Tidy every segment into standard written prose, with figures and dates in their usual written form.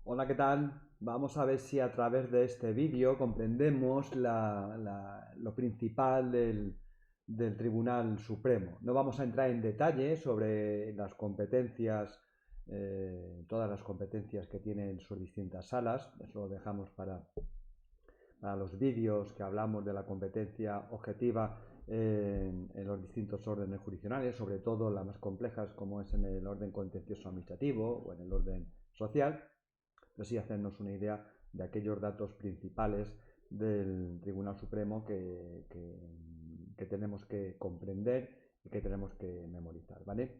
Hola, ¿qué tal? Vamos a ver si a través de este vídeo comprendemos lo principal del Tribunal Supremo. No vamos a entrar en detalle sobre las competencias, todas las competencias que tienen sus distintas salas. Eso lo dejamos para los vídeos que hablamos de la competencia objetiva en los distintos órdenes jurisdiccionales, sobre todo las más complejas como es en el orden contencioso administrativo o en el orden social, pero sí hacernos una idea de aquellos datos principales del Tribunal Supremo que tenemos que comprender y que tenemos que memorizar, ¿vale?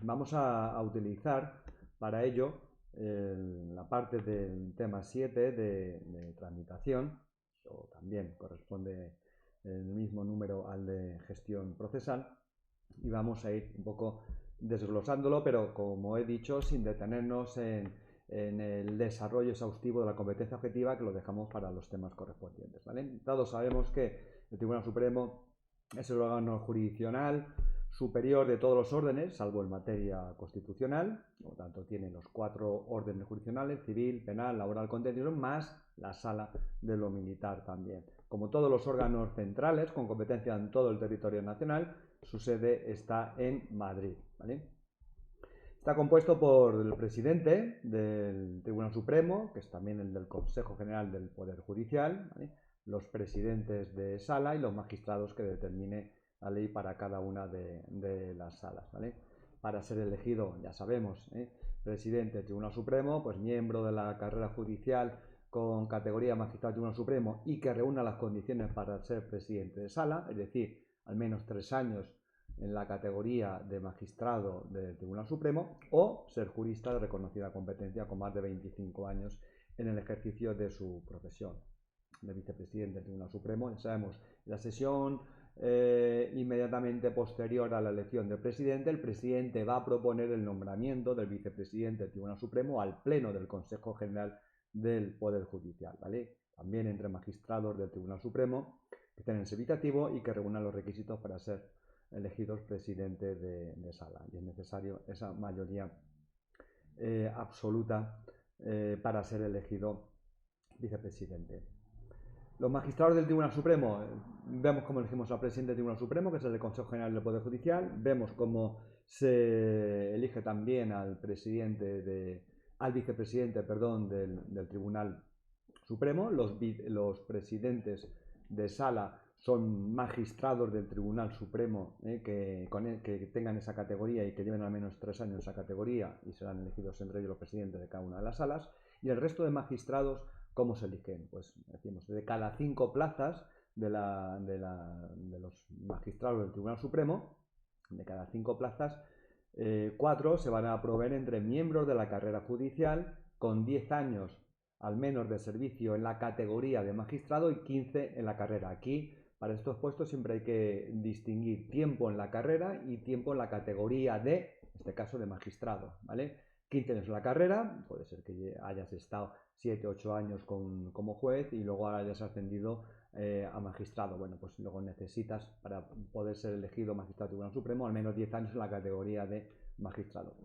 Vamos a utilizar para ello la parte del tema 7 de tramitación, o también corresponde el mismo número al de gestión procesal, y vamos a ir un poco desglosándolo, pero como he dicho, sin detenernos en el desarrollo exhaustivo de la competencia objetiva, que lo dejamos para los temas correspondientes, ¿vale? Todos sabemos que el Tribunal Supremo es el órgano jurisdiccional superior de todos los órdenes, salvo en materia constitucional, por lo tanto tiene los 4 órdenes jurisdiccionales: civil, penal, laboral, contencioso, más la sala de lo militar también. Como todos los órganos centrales con competencia en todo el territorio nacional, su sede está en Madrid, ¿vale? Está compuesto por el presidente del Tribunal Supremo, que es también el del Consejo General del Poder Judicial, ¿vale? Los presidentes de sala y los magistrados que determine la ley para cada una de las salas, ¿vale? Para ser elegido, ya sabemos, presidente del Tribunal Supremo, pues miembro de la carrera judicial con categoría magistrado del Tribunal Supremo y que reúna las condiciones para ser presidente de sala, es decir, al menos 3 años en la categoría de magistrado del Tribunal Supremo, o ser jurista de reconocida competencia con más de 25 años en el ejercicio de su profesión. De vicepresidente del Tribunal Supremo, ya sabemos, la sesión inmediatamente posterior a la elección del presidente, el presidente va a proponer el nombramiento del vicepresidente del Tribunal Supremo al Pleno del Consejo General del Poder Judicial, ¿vale? También entre magistrados del Tribunal Supremo que estén en servicio activo y que reúnan los requisitos para ser elegidos presidente de sala, y es necesario esa mayoría absoluta para ser elegido vicepresidente. Los magistrados del Tribunal Supremo, vemos cómo elegimos al presidente del Tribunal Supremo, que es el del Consejo General del Poder Judicial, vemos cómo se elige también al vicepresidente, del Tribunal Supremo. Los presidentes de sala son magistrados del Tribunal Supremo que tengan esa categoría y que lleven al menos 3 años esa categoría, y serán elegidos entre ellos los presidentes de cada una de las salas. Y el resto de magistrados, ¿cómo se eligen? Pues decimos, de cada 5 plazas de los magistrados del Tribunal Supremo, de cada 5 plazas, 4 se van a proveer entre miembros de la carrera judicial con 10 años al menos de servicio en la categoría de magistrado y 15 en la carrera. Aquí, para estos puestos, siempre hay que distinguir tiempo en la carrera y tiempo en la categoría de, en este caso, de magistrado, ¿vale? 15 años en la carrera, puede ser que hayas estado 7, 8 años como juez y luego hayas ascendido a magistrado. Bueno, pues luego necesitas, para poder ser elegido magistrado del Tribunal Supremo, al menos 10 años en la categoría de magistrado.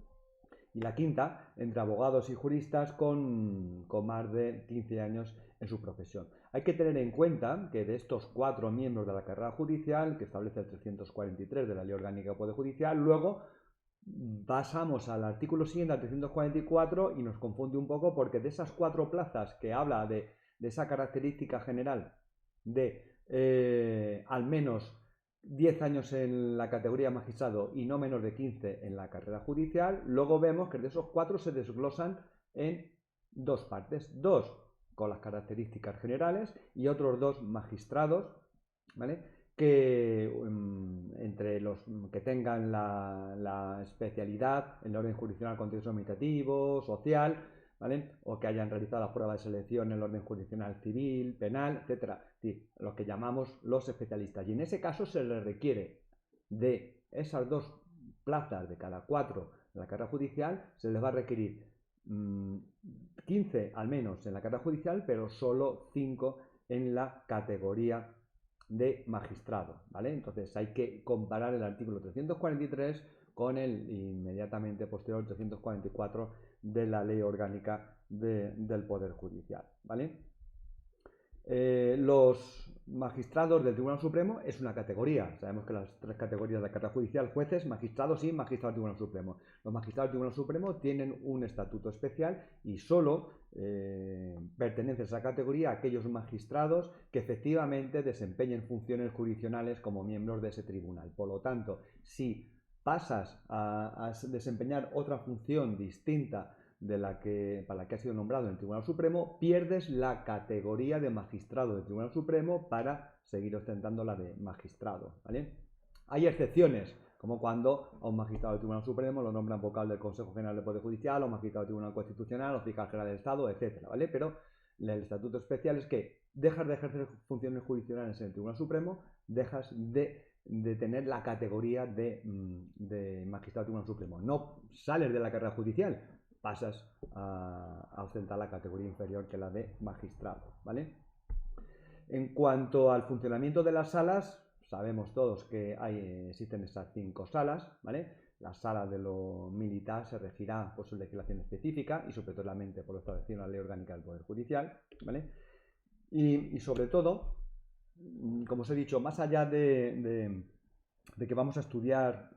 Y la quinta, entre abogados y juristas con más de 15 años en su profesión. Hay que tener en cuenta que de estos 4 miembros de la carrera judicial, que establece el 343 de la Ley Orgánica del Poder Judicial, luego pasamos al artículo siguiente, al 344, y nos confunde un poco porque de esas 4 plazas que habla de esa característica general de al menos 10 años en la categoría magistrado y no menos de 15 en la carrera judicial, luego vemos que de esos 4 se desglosan en 2 partes: 2 con las características generales y otros 2 magistrados, ¿vale? Que entre los que tengan la especialidad en el orden jurisdiccional, contencioso administrativo, social, ¿vale? O que hayan realizado la prueba de selección en el orden jurisdiccional civil, penal, etcétera. Es decir, los que llamamos los especialistas. Y en ese caso se les requiere de esas 2 plazas de cada 4 de la carrera judicial, se les va a requerir 15 al menos en la carrera judicial, pero solo 5 en la categoría de magistrado, ¿vale? Entonces hay que comparar el artículo 343 con el inmediatamente posterior 344 de la Ley Orgánica del Poder Judicial, ¿vale? Los magistrados del Tribunal Supremo es una categoría. Sabemos que las tres categorías de la carrera judicial: jueces, magistrados y magistrados del Tribunal Supremo. Los magistrados del Tribunal Supremo tienen un estatuto especial y solo pertenecen a esa categoría aquellos magistrados que efectivamente desempeñen funciones jurisdiccionales como miembros de ese tribunal. Por lo tanto, si pasas a desempeñar otra función distinta para la que has sido nombrado en el Tribunal Supremo, pierdes la categoría de magistrado del Tribunal Supremo para seguir ostentando la de magistrado, ¿vale? Hay excepciones, como cuando a un magistrado del Tribunal Supremo lo nombran vocal del Consejo General del Poder Judicial, o magistrado del Tribunal Constitucional, o fiscal general del Estado, etcétera, ¿vale? Pero el estatuto especial es que dejas de ejercer funciones jurisdiccionales en el Tribunal Supremo, dejas de tener la categoría de magistrado del Tribunal Supremo. No sales de la carrera judicial, pasas a ostentar la categoría inferior que la de magistrado, ¿vale? En cuanto al funcionamiento de las salas, sabemos todos que existen esas 5 salas, ¿vale? La sala de lo militar se regirá por su legislación específica y superiormente por lo establecido en la Ley Orgánica del Poder Judicial, ¿vale? Y sobre todo, como os he dicho, más allá de que vamos a estudiar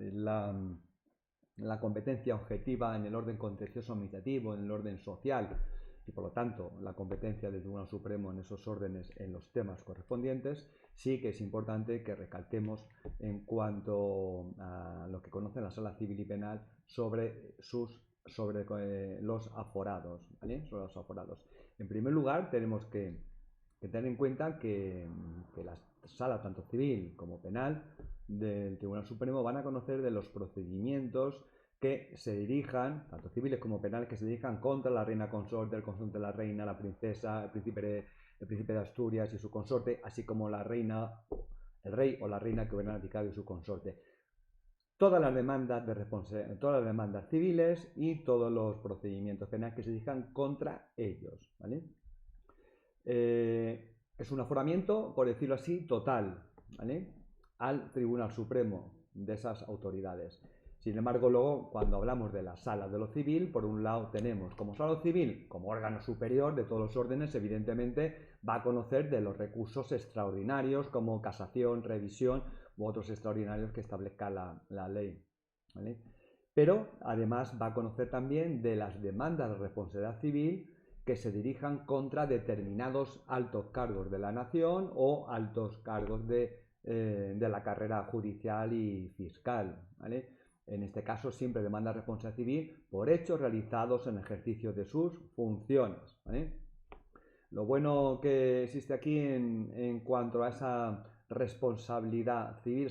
la competencia objetiva en el orden contencioso administrativo, en el orden social, y por lo tanto la competencia del Tribunal Supremo en esos órdenes en los temas correspondientes, sí que es importante que recalquemos en cuanto a lo que conocen la Sala Civil y Penal sobre los aforados, ¿vale? Sobre los aforados. En primer lugar, tenemos que tener en cuenta que la sala, tanto civil como penal, del Tribunal Supremo van a conocer de los procedimientos que se dirijan, tanto civiles como penales, que se dirijan contra la reina consorte, el consorte de la reina, la princesa, el príncipe de Asturias y su consorte, así como la reina, el rey o la reina que hubieran abdicado y su consorte. Todas las demandas civiles y todos los procedimientos penales que se dirijan contra ellos, ¿vale? Es un aforamiento, por decirlo así, total, ¿vale?, al Tribunal Supremo de esas autoridades. Sin embargo, luego, cuando hablamos de la sala de lo civil, por un lado tenemos como sala civil, como órgano superior de todos los órdenes, evidentemente va a conocer de los recursos extraordinarios como casación, revisión u otros extraordinarios que establezca la ley, ¿vale? Pero además va a conocer también de las demandas de responsabilidad civil que se dirijan contra determinados altos cargos de la nación o altos cargos de la carrera judicial y fiscal, ¿vale? En este caso siempre demanda responsabilidad civil por hechos realizados en ejercicio de sus funciones, ¿vale? Lo bueno que existe aquí en cuanto a esa responsabilidad civil,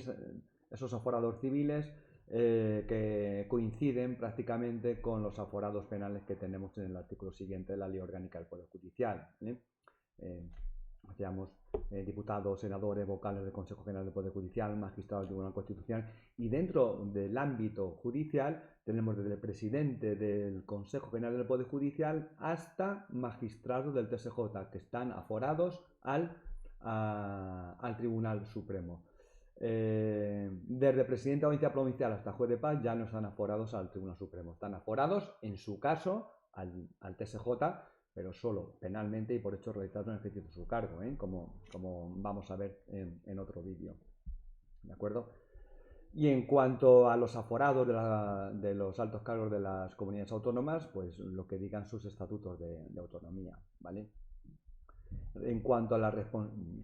esos aforados civiles, que coinciden prácticamente con los aforados penales que tenemos en el artículo siguiente de la Ley Orgánica del Poder Judicial, ¿vale? Hacíamos diputados, senadores, vocales del Consejo General del Poder Judicial, magistrados del Tribunal Constitucional, y dentro del ámbito judicial tenemos desde el presidente del Consejo General del Poder Judicial hasta magistrados del TSJ que están aforados al Tribunal Supremo. Desde presidente de audiencia provincial hasta juez de paz ya no están aforados al Tribunal Supremo, están aforados en su caso al TSJ, pero solo penalmente y por hechos realizados en el ejercicio de su cargo, como vamos a ver en otro vídeo, ¿de acuerdo? Y en cuanto a los aforados de los altos cargos de las comunidades autónomas, pues lo que digan sus estatutos de autonomía, ¿vale? En cuanto a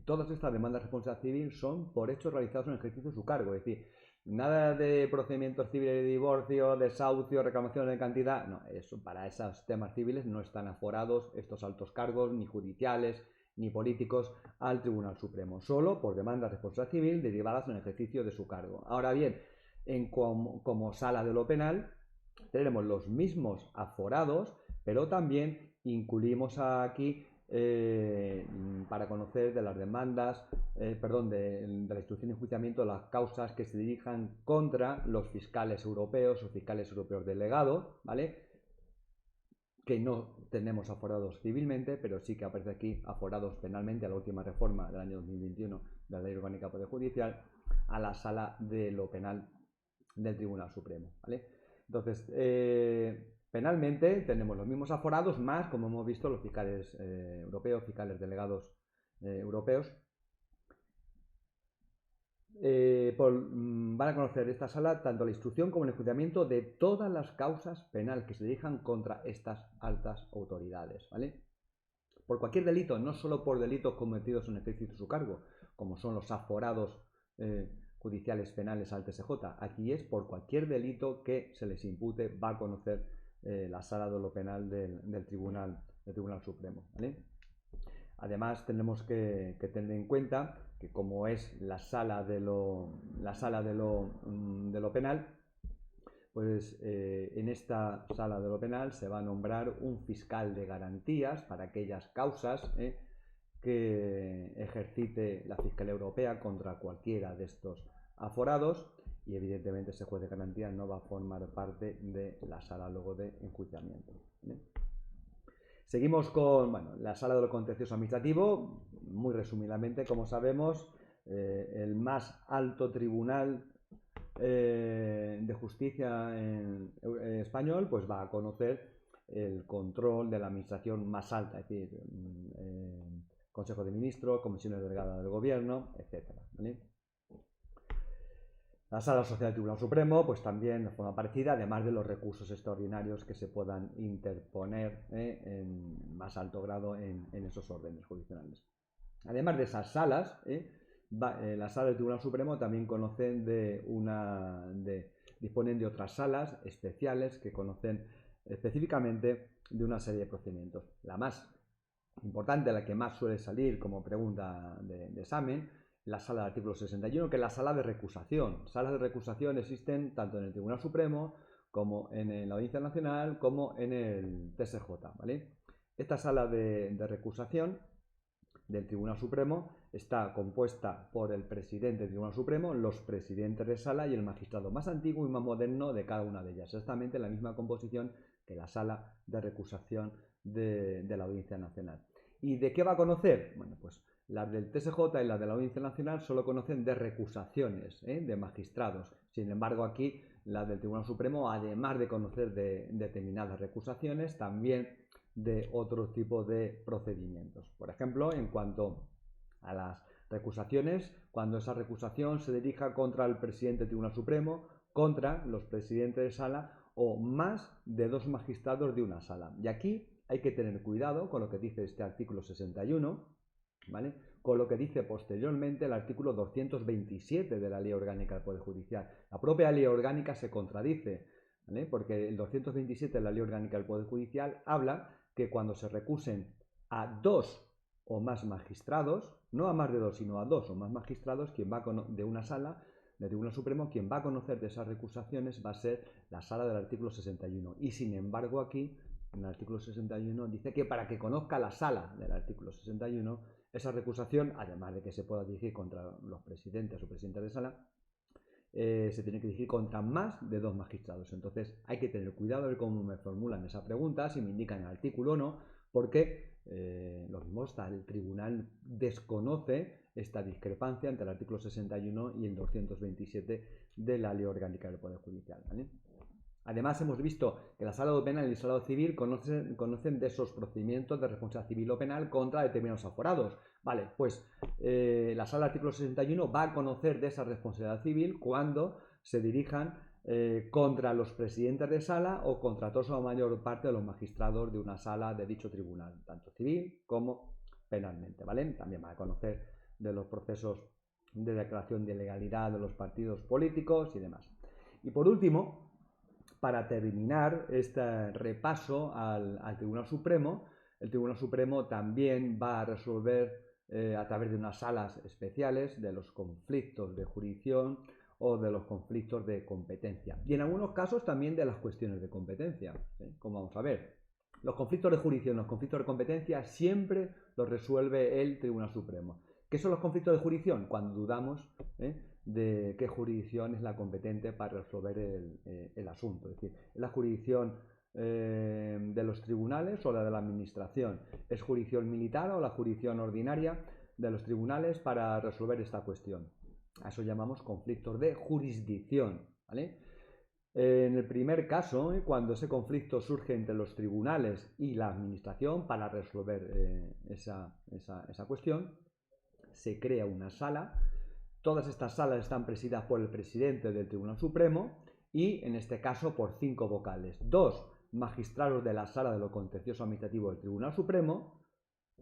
todas estas demandas de responsabilidad civil son por hechos realizados en el ejercicio de su cargo, es decir, nada de procedimientos civiles de divorcio, desahucio, reclamaciones de cantidad, no, para esos temas civiles no están aforados estos altos cargos, ni judiciales, ni políticos, al Tribunal Supremo, solo por demandas de responsabilidad civil derivadas en el ejercicio de su cargo. Ahora bien, como sala de lo penal, tenemos los mismos aforados, pero también incluimos aquí para conocer de las demandas, de la instrucción y enjuiciamiento de las causas que se dirijan contra los fiscales europeos o fiscales europeos delegados, ¿vale?, que no tenemos aforados civilmente, pero sí que aparece aquí aforados penalmente a la última reforma del año 2021 de la Ley Orgánica del Poder Judicial, a la sala de lo penal del Tribunal Supremo, ¿vale? Entonces, Penalmente tenemos los mismos aforados más, como hemos visto, los fiscales europeos, fiscales delegados europeos. Van a conocer esta sala tanto la instrucción como el enjuiciamiento de todas las causas penales que se dirijan contra estas altas autoridades, ¿vale? Por cualquier delito, no solo por delitos cometidos en ejercicio de su cargo, como son los aforados judiciales penales al TSJ. Aquí es por cualquier delito que se les impute, va a conocer la sala de lo penal del Tribunal Supremo, ¿vale? Además, tenemos que tener en cuenta que como es la sala de lo penal, pues en esta sala de lo penal se va a nombrar un fiscal de garantías para aquellas causas que ejercite la Fiscalía Europea contra cualquiera de estos aforados, y evidentemente ese juez de garantías no va a formar parte de la sala luego de enjuiciamiento, ¿eh? Seguimos con la sala de lo contencioso administrativo. Muy resumidamente, como sabemos, el más alto tribunal de justicia español pues va a conocer el control de la administración más alta, es decir, Consejo de Ministros, comisiones delegadas del Gobierno, etcétera, ¿vale? La Sala Social del Tribunal Supremo, pues también de forma parecida, además de los recursos extraordinarios que se puedan interponer en más alto grado en esos órdenes jurisdiccionales. Además de esas salas, la Sala del Tribunal Supremo también disponen de otras salas especiales que conocen específicamente de una serie de procedimientos. La más importante, la que más suele salir como pregunta de examen, la sala del artículo 61, que es la sala de recusación. Salas de recusación existen tanto en el Tribunal Supremo como en la Audiencia Nacional como en el TSJ, ¿vale? Esta sala de recusación del Tribunal Supremo está compuesta por el presidente del Tribunal Supremo, los presidentes de sala y el magistrado más antiguo y más moderno de cada una de ellas, exactamente la misma composición que la sala de recusación de la Audiencia Nacional. ¿Y de qué va a conocer? Bueno, pues las del TSJ y las de la Audiencia Nacional solo conocen de recusaciones de magistrados. Sin embargo, aquí las del Tribunal Supremo, además de conocer de determinadas recusaciones, también de otro tipo de procedimientos. Por ejemplo, en cuanto a las recusaciones, cuando esa recusación se dirija contra el presidente del Tribunal Supremo, contra los presidentes de sala o más de dos magistrados de una sala. Y aquí hay que tener cuidado con lo que dice este artículo 61, ¿vale? Con lo que dice posteriormente el artículo 227 de la Ley Orgánica del Poder Judicial. La propia Ley Orgánica se contradice, ¿vale? Porque el 227 de la Ley Orgánica del Poder Judicial habla que cuando se recusen a dos o más magistrados, no a más de dos, sino a dos o más magistrados, quien va de una sala del Tribunal Supremo, quien va a conocer de esas recusaciones va a ser la sala del artículo 61. Y sin embargo aquí, en el artículo 61, dice que para que conozca la sala del artículo 61, esa recusación, además de que se pueda dirigir contra los presidentes o presidentes de sala, se tiene que dirigir contra más de dos magistrados. Entonces hay que tener cuidado de cómo me formulan esa pregunta, si me indican el artículo o no, porque lo mismo está, el tribunal desconoce esta discrepancia entre el artículo 61 y el 227 de la Ley Orgánica del Poder Judicial, ¿vale? Además, hemos visto que la sala penal y el salado civil conocen de esos procedimientos de responsabilidad civil o penal contra determinados aforados. Vale, pues la sala artículo 61 va a conocer de esa responsabilidad civil cuando se dirijan contra los presidentes de sala o contra todos o la mayor parte de los magistrados de una sala de dicho tribunal, tanto civil como penalmente, ¿vale? También va a conocer de los procesos de declaración de ilegalidad de los partidos políticos y demás. Y por último, para terminar este repaso al Tribunal Supremo, el Tribunal Supremo también va a resolver a través de unas salas especiales de los conflictos de jurisdicción o de los conflictos de competencia. Y en algunos casos también de las cuestiones de competencia, como vamos a ver. Los conflictos de jurisdicción, los conflictos de competencia siempre los resuelve el Tribunal Supremo. ¿Qué son los conflictos de jurisdicción? Cuando dudamos de qué jurisdicción es la competente para resolver el asunto. Es decir, ¿es la jurisdicción de los tribunales o la de la administración? ¿Es jurisdicción militar o la jurisdicción ordinaria de los tribunales para resolver esta cuestión? A eso llamamos conflictos de jurisdicción, ¿vale? En el primer caso, cuando ese conflicto surge entre los tribunales y la administración para resolver esa cuestión, se crea una sala. Todas estas salas están presididas por el presidente del Tribunal Supremo y, en este caso, por 5 vocales. 2 magistrados de la Sala de lo Contencioso Administrativo del Tribunal Supremo,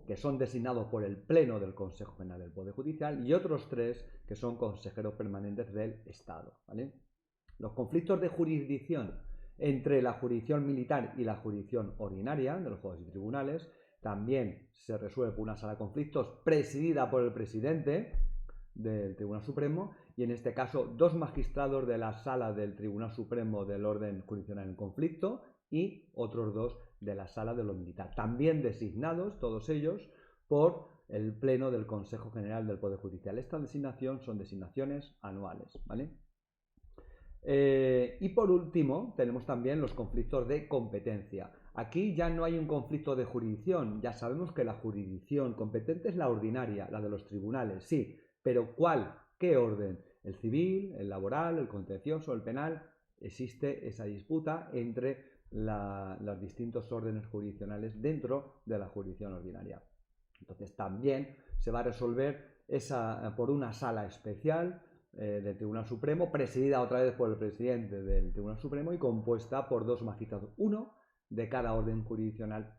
que son designados por el Pleno del Consejo General del Poder Judicial, y otros 3 que son consejeros permanentes del Estado, ¿vale? Los conflictos de jurisdicción entre la jurisdicción militar y la jurisdicción ordinaria de los jueces y tribunales también se resuelve por una sala de conflictos presidida por el presidente del Tribunal Supremo, y en este caso 2 magistrados de la Sala del Tribunal Supremo del Orden Jurisdiccional en Conflicto y otros 2 de la Sala de lo Militar, también designados todos ellos por el Pleno del Consejo General del Poder Judicial. Esta designación son designaciones anuales, ¿vale? Y por último tenemos también los conflictos de competencia. Aquí ya no hay un conflicto de jurisdicción, ya sabemos que la jurisdicción competente es la ordinaria, la de los tribunales, sí, pero ¿cuál? ¿Qué orden? ¿El civil, el laboral, el contencioso, el penal? Existe esa disputa entre los distintos órdenes jurisdiccionales dentro de la jurisdicción ordinaria. Entonces también se va a resolver por una sala especial del Tribunal Supremo, presidida otra vez por el presidente del Tribunal Supremo y compuesta por 2 magistrados, uno de cada orden jurisdiccional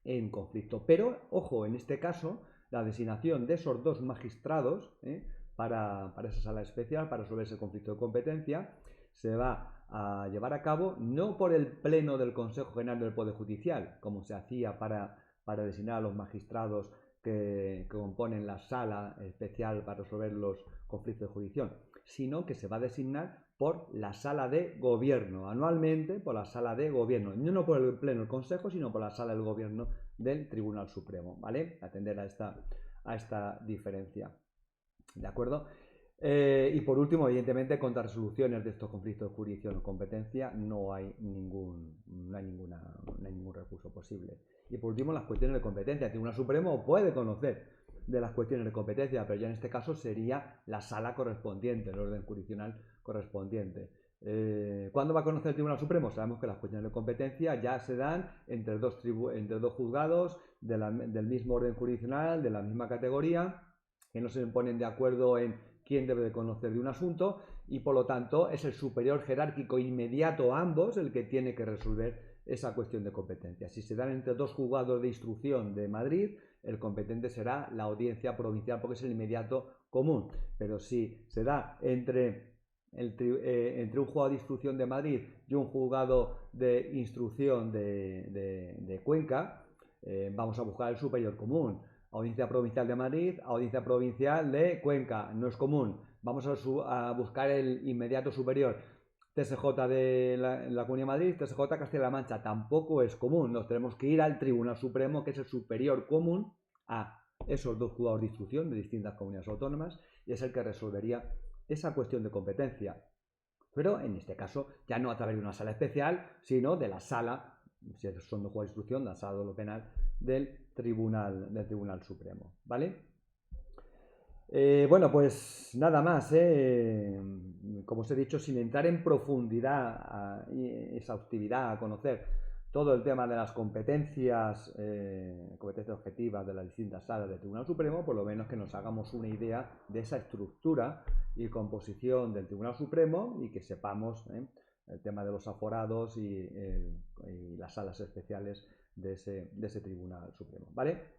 en conflicto. Pero, ojo, en este caso, la designación de esos 2 magistrados para esa sala especial, para resolver ese conflicto de competencia, se va a llevar a cabo no por el Pleno del Consejo General del Poder Judicial, como se hacía para designar a los magistrados que componen la sala especial para resolver los conflictos de jurisdicción, sino que se va a designar por la sala de gobierno, anualmente por la sala de gobierno, no por el Pleno del Consejo, sino por la sala del gobierno del Tribunal Supremo, ¿vale? Atender a esta diferencia, ¿de acuerdo? Y por último, evidentemente, contra resoluciones de estos conflictos de jurisdicción o competencia no hay ningún recurso posible. Y por último, las cuestiones de competencia. El Tribunal Supremo puede conocer de las cuestiones de competencia, pero ya en este caso sería la sala correspondiente, el orden jurisdiccional correspondiente. ¿Cuándo va a conocer el Tribunal Supremo? Sabemos que las cuestiones de competencia ya se dan entre dos juzgados del mismo orden jurisdiccional, de la misma categoría, que no se ponen de acuerdo en quién debe de conocer de un asunto, y por lo tanto es el superior jerárquico inmediato a ambos el que tiene que resolver esa cuestión de competencia. Si se dan entre 2 juzgados de instrucción de Madrid, el competente será la audiencia provincial porque es el inmediato común. Pero si se da entre un juzgado de instrucción de Madrid y un juzgado de instrucción de Cuenca, vamos a buscar el superior común. Audiencia Provincial de Madrid, Audiencia Provincial de Cuenca, no es común. Vamos a buscar el inmediato superior. TSJ de la Comunidad de Madrid, TSJ Castilla-La Mancha, tampoco es común. Nos tenemos que ir al Tribunal Supremo, que es el superior común a esos 2 juzgados de instrucción de distintas comunidades autónomas, y es el que resolvería esa cuestión de competencia. Pero en este caso ya no a través de una sala especial, sino de la sala, si son 2 juzgados de instrucción, la sala de lo penal del Tribunal Supremo, ¿vale? Bueno, pues nada más, como os he dicho, sin entrar en profundidad y exhaustividad a conocer todo el tema de las competencias objetivas de las distintas salas del Tribunal Supremo, por lo menos que nos hagamos una idea de esa estructura y composición del Tribunal Supremo, y que sepamos el tema de los aforados y las salas especiales de ese Tribunal Supremo, ¿vale?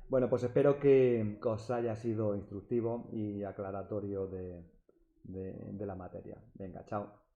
Bueno, pues espero que os haya sido instructivo y aclaratorio de la materia. Venga, chao.